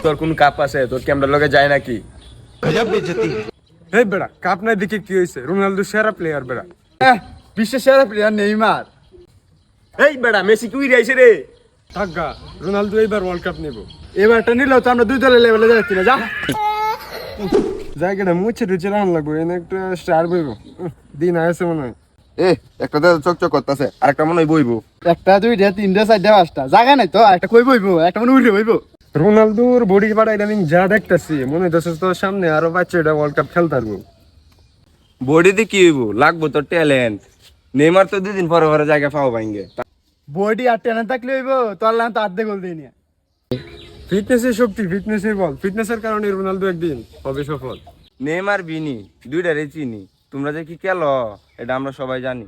তোর কোন কাপ আছে? তোর ক্যামেরার লগে যায় নাকি? এই বেড়া কাপ নাই দেখে কি হয়েছে? রোনালদো সেরা প্লেয়ার বেড়া। বিশ্বের সেরা প্লেয়ার নেইমার। এই বেড়া মেসি কি উইরে আইছে রে? থাকা রোনালদো এইবার ওয়ার্ল্ড কাপ নেব। এবারটা নিলেও তো আমরা দুই দলের লেভেলে যাচ্ছি না। যা জায়গাটা মুছে টুছে রান লাগবো, এনে একটা স্টার বইব। দিন আসে মনে হয়। এ একটা তো চকচক করতেছে, আরেকটা মনে হয় বইবো। একটা দুইটা তিনটা চারটা পাঁচটা জায়গা নাই তো, একটা কই বইবো, একটা মনে উঠে বইবো। রোনালদোর বডি পাড়া ইদানিং যা দেখতেছি মনে হইতেছে তো সামনে আরো বাচ্চা এটা ওয়ার্ল্ড কাপ খেলতে পারবো। বডিতে কি হইব? লাগবো তোর ট্যালেন্ট। নেইমার তো 2 দিন পরে পরে জায়গা পাও ভাঙ্গে। বডি আর ট্যালেন্ট থাকলে হইবো, তোর লান তো আর্ধেক গোল দিয়ে নিয়ে। ফিটনেসের শক্তি, ফিটনেসের বল, ফিটনেসের কারণে রোনালদো একদিন হবে সফল। নেইমার বিনি দুইটারে চিনি। তোমরা যে কি খেলো এটা আমরা সবাই জানি।